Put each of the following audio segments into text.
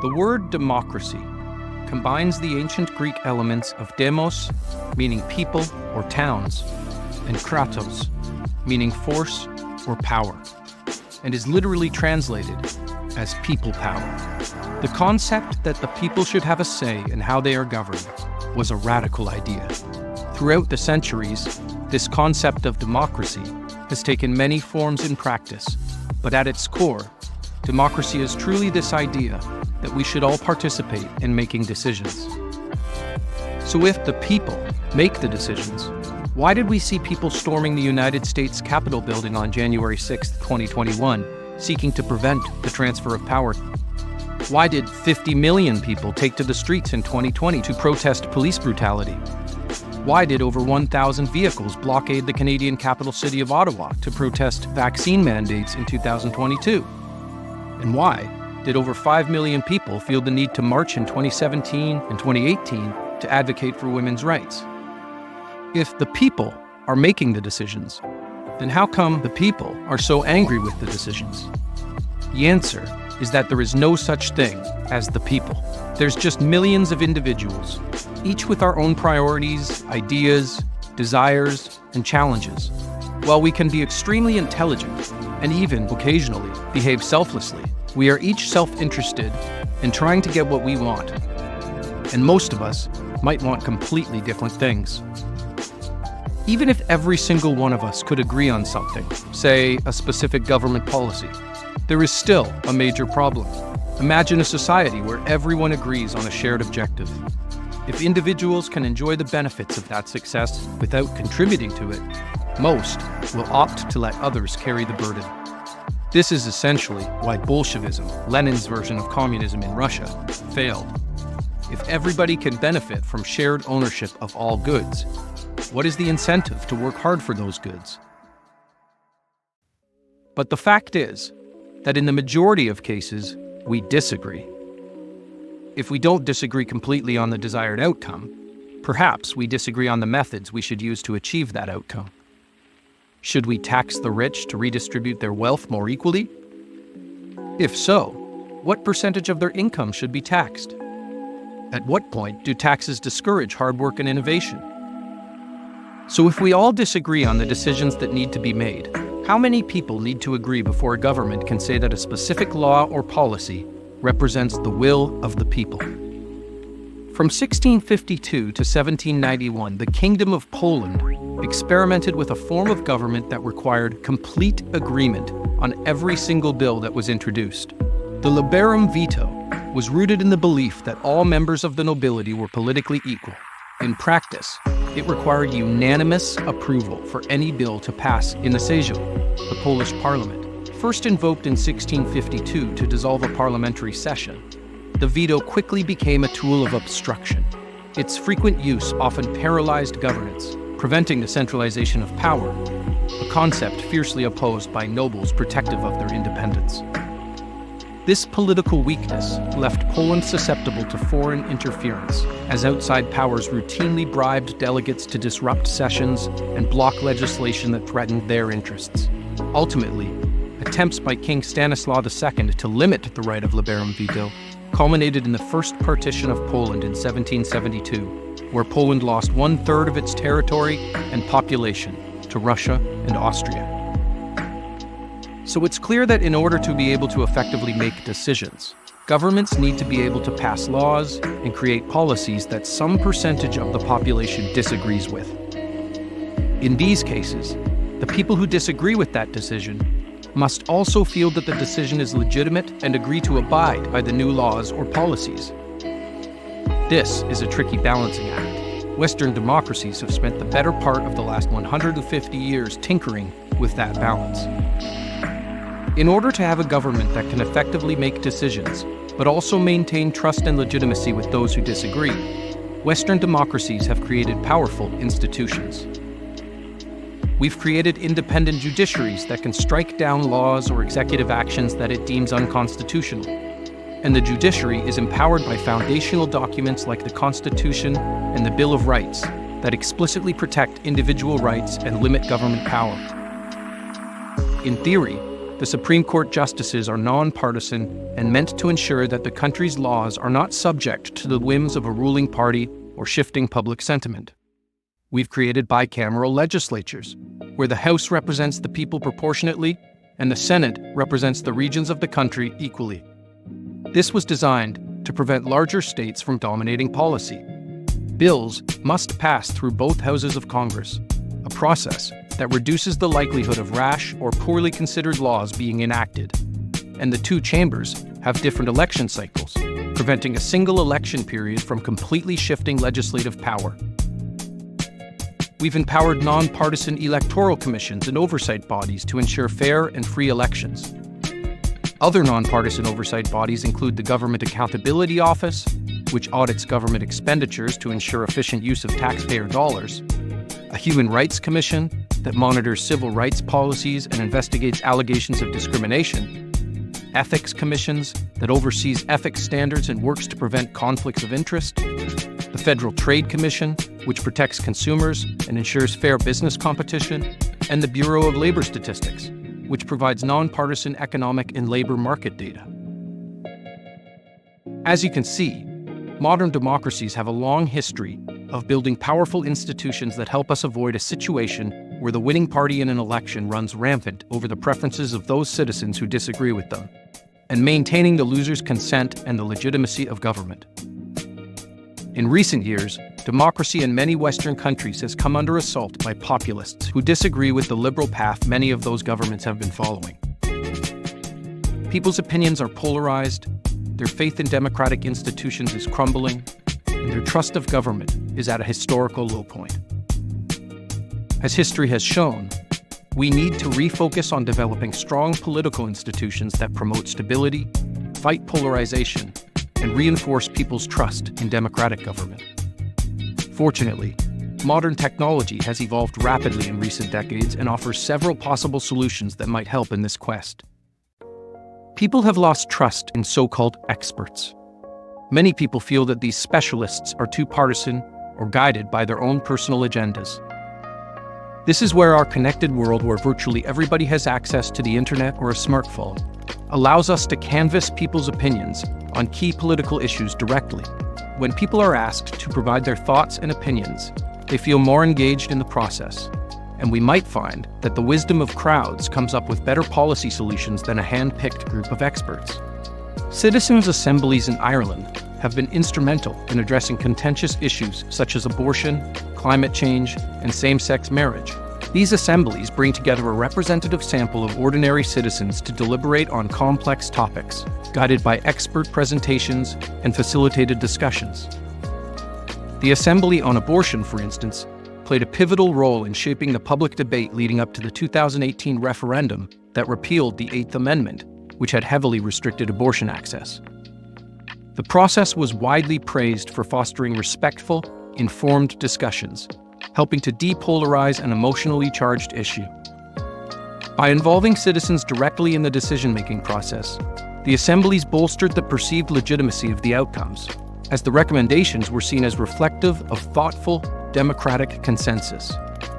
The word democracy combines the ancient Greek elements of demos, meaning people or towns, and kratos, meaning force or power, and is literally translated as people power. The concept that the people should have a say in how they are governed was a radical idea. Throughout the centuries, this concept of democracy has taken many forms in practice, but at its core, democracy is truly this idea that we should all participate in making decisions. So if the people make the decisions, why did we see people storming the United States Capitol building on January 6, 2021, seeking to prevent the transfer of power? Why did 50 million people take to the streets in 2020 to protest police brutality? Why did over 1,000 vehicles blockade the Canadian capital city of Ottawa to protest vaccine mandates in 2022? And why did over 5 million people feel the need to march in 2017 and 2018 to advocate for women's rights? If the people are making the decisions, then how come the people are so angry with the decisions? The answer is that there is no such thing as the people. There's just millions of individuals, each with our own priorities, ideas, desires, and challenges. While we can be extremely intelligent and even occasionally behave selflessly, we are each self-interested in trying to get what we want. And most of us might want completely different things. Even if every single one of us could agree on something, say a specific government policy, there is still a major problem. Imagine a society where everyone agrees on a shared objective. If individuals can enjoy the benefits of that success without contributing to it, most will opt to let others carry the burden. This is essentially why Bolshevism, Lenin's version of communism in Russia, failed. If everybody can benefit from shared ownership of all goods, what is the incentive to work hard for those goods? But the fact is that in the majority of cases, we disagree. If we don't disagree completely on the desired outcome, perhaps we disagree on the methods we should use to achieve that outcome. Should we tax the rich to redistribute their wealth more equally? If so, what percentage of their income should be taxed? At what point do taxes discourage hard work and innovation? So if we all disagree on the decisions that need to be made, how many people need to agree before a government can say that a specific law or policy represents the will of the people? From 1652 to 1791, the Kingdom of Poland experimented with a form of government that required complete agreement on every single bill that was introduced. The liberum veto was rooted in the belief that all members of the nobility were politically equal. In practice, it required unanimous approval for any bill to pass in the Sejm, the Polish parliament. First invoked in 1652 to dissolve a parliamentary session, the veto quickly became a tool of obstruction. Its frequent use often paralyzed governance, preventing the centralization of power, a concept fiercely opposed by nobles protective of their independence. This political weakness left Poland susceptible to foreign interference, as outside powers routinely bribed delegates to disrupt sessions and block legislation that threatened their interests. Ultimately, attempts by King Stanislaw II to limit the right of liberum veto culminated in the First Partition of Poland in 1772, where Poland lost 1/3 of its territory and population to Russia and Austria. So it's clear that in order to be able to effectively make decisions, governments need to be able to pass laws and create policies that some percentage of the population disagrees with. In these cases, the people who disagree with that decision must also feel that the decision is legitimate and agree to abide by the new laws or policies. This is a tricky balancing act. Western democracies have spent the better part of the last 150 years tinkering with that balance. In order to have a government that can effectively make decisions, but also maintain trust and legitimacy with those who disagree, Western democracies have created powerful institutions. We've created independent judiciaries that can strike down laws or executive actions that it deems unconstitutional. And the judiciary is empowered by foundational documents like the Constitution and the Bill of Rights that explicitly protect individual rights and limit government power. In theory, the Supreme Court justices are nonpartisan and meant to ensure that the country's laws are not subject to the whims of a ruling party or shifting public sentiment. We've created bicameral legislatures, where the House represents the people proportionately and the Senate represents the regions of the country equally. This was designed to prevent larger states from dominating policy. Bills must pass through both houses of Congress, a process that reduces the likelihood of rash or poorly considered laws being enacted. And the two chambers have different election cycles, preventing a single election period from completely shifting legislative power. We've empowered nonpartisan electoral commissions and oversight bodies to ensure fair and free elections. Other nonpartisan oversight bodies include the Government Accountability Office, which audits government expenditures to ensure efficient use of taxpayer dollars, a Human Rights Commission that monitors civil rights policies and investigates allegations of discrimination, ethics commissions that oversees ethics standards and works to prevent conflicts of interest, the Federal Trade Commission, which protects consumers and ensures fair business competition, and the Bureau of Labor Statistics, which provides nonpartisan economic and labor market data. As you can see, modern democracies have a long history of building powerful institutions that help us avoid a situation where the winning party in an election runs rampant over the preferences of those citizens who disagree with them, and maintaining the loser's consent and the legitimacy of government. In recent years, democracy in many Western countries has come under assault by populists who disagree with the liberal path many of those governments have been following. People's opinions are polarized, their faith in democratic institutions is crumbling, and their trust of government is at a historical low point. As history has shown, we need to refocus on developing strong political institutions that promote stability, fight polarization, and reinforce people's trust in democratic government. Fortunately, modern technology has evolved rapidly in recent decades and offers several possible solutions that might help in this quest. People have lost trust in so-called experts. Many people feel that these specialists are too partisan or guided by their own personal agendas. This is where our connected world, where virtually everybody has access to the internet or a smartphone, allows us to canvass people's opinions on key political issues directly. When people are asked to provide their thoughts and opinions, they feel more engaged in the process, and we might find that the wisdom of crowds comes up with better policy solutions than a hand-picked group of experts. Citizens' assemblies in Ireland have been instrumental in addressing contentious issues such as abortion, climate change, and same-sex marriage. These assemblies bring together a representative sample of ordinary citizens to deliberate on complex topics, guided by expert presentations and facilitated discussions. The Assembly on Abortion, for instance, played a pivotal role in shaping the public debate leading up to the 2018 referendum that repealed the Eighth Amendment, which had heavily restricted abortion access. The process was widely praised for fostering respectful, informed discussions, helping to depolarize an emotionally charged issue. By involving citizens directly in the decision-making process, the assemblies bolstered the perceived legitimacy of the outcomes, as the recommendations were seen as reflective of thoughtful, democratic consensus.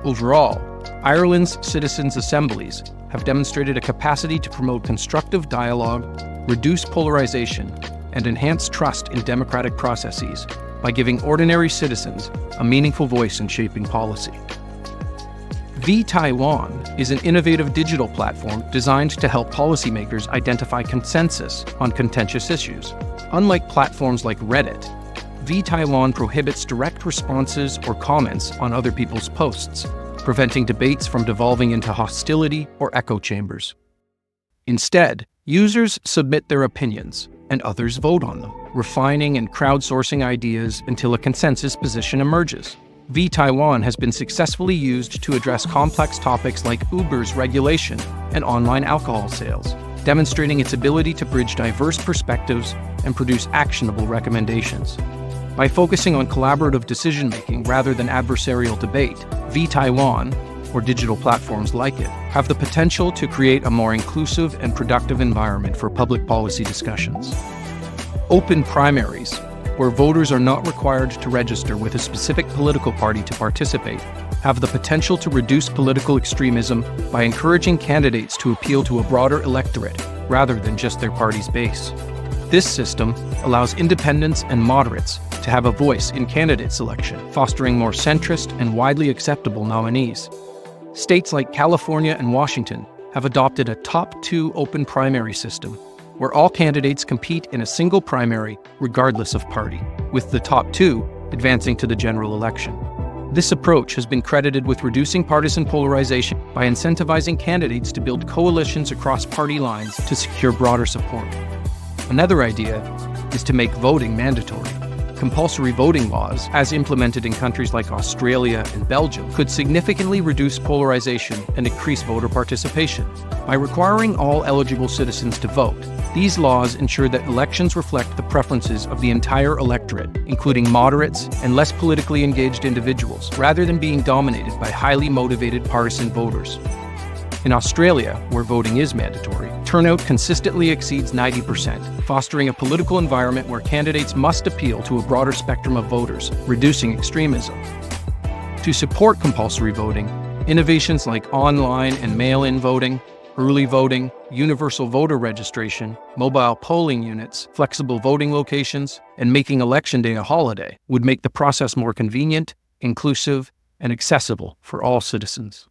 Overall, Ireland's citizens' assemblies have demonstrated a capacity to promote constructive dialogue, reduce polarization, and enhance trust in democratic processes by giving ordinary citizens a meaningful voice in shaping policy. vTaiwan is an innovative digital platform designed to help policymakers identify consensus on contentious issues. Unlike platforms like Reddit, vTaiwan prohibits direct responses or comments on other people's posts, preventing debates from devolving into hostility or echo chambers. Instead, users submit their opinions, and others vote on them, refining and crowdsourcing ideas until a consensus position emerges. vTaiwan has been successfully used to address complex topics like Uber's regulation and online alcohol sales, demonstrating its ability to bridge diverse perspectives and produce actionable recommendations. By focusing on collaborative decision-making rather than adversarial debate, vTaiwan, or digital platforms like it, have the potential to create a more inclusive and productive environment for public policy discussions. Open primaries, where voters are not required to register with a specific political party to participate, have the potential to reduce political extremism by encouraging candidates to appeal to a broader electorate rather than just their party's base. This system allows independents and moderates to have a voice in candidate selection, fostering more centrist and widely acceptable nominees. States like California and Washington have adopted a top 2 open primary system, where all candidates compete in a single primary regardless of party, with the top 2 advancing to the general election. This approach has been credited with reducing partisan polarization by incentivizing candidates to build coalitions across party lines to secure broader support. Another idea is to make voting mandatory. Compulsory voting laws, as implemented in countries like Australia and Belgium, could significantly reduce polarization and increase voter participation. By requiring all eligible citizens to vote, these laws ensure that elections reflect the preferences of the entire electorate, including moderates and less politically engaged individuals, rather than being dominated by highly motivated partisan voters. In Australia, where voting is mandatory, turnout consistently exceeds 90%, fostering a political environment where candidates must appeal to a broader spectrum of voters, reducing extremism. To support compulsory voting, innovations like online and mail-in voting, early voting, universal voter registration, mobile polling units, flexible voting locations, and making Election Day a holiday would make the process more convenient, inclusive, and accessible for all citizens.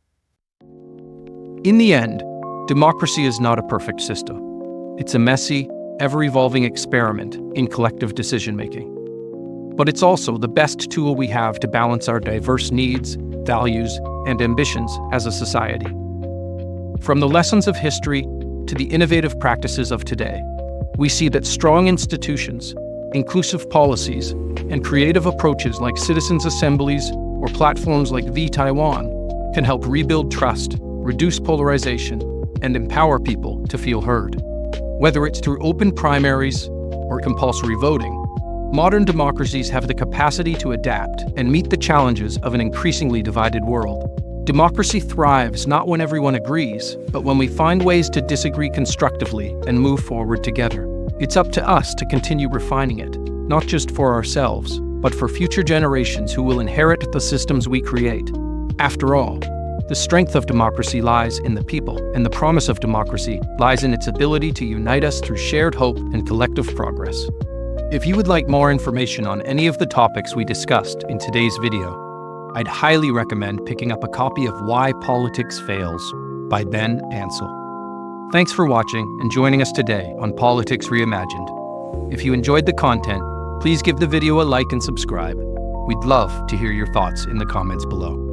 In the end, democracy is not a perfect system. It's a messy, ever-evolving experiment in collective decision-making. But it's also the best tool we have to balance our diverse needs, values, and ambitions as a society. From the lessons of history to the innovative practices of today, we see that strong institutions, inclusive policies, and creative approaches like citizens' assemblies or platforms like vTaiwan can help rebuild trust, reduce polarization, and empower people to feel heard. Whether it's through open primaries or compulsory voting, modern democracies have the capacity to adapt and meet the challenges of an increasingly divided world. Democracy thrives not when everyone agrees, but when we find ways to disagree constructively and move forward together. It's up to us to continue refining it, not just for ourselves, but for future generations who will inherit the systems we create. After all, the strength of democracy lies in the people, and the promise of democracy lies in its ability to unite us through shared hope and collective progress. If you would like more information on any of the topics we discussed in today's video, I'd highly recommend picking up a copy of Why Politics Fails by Ben Ansel. Thanks for watching and joining us today on Politics Reimagined. If you enjoyed the content, please give the video a like and subscribe. We'd love to hear your thoughts in the comments below.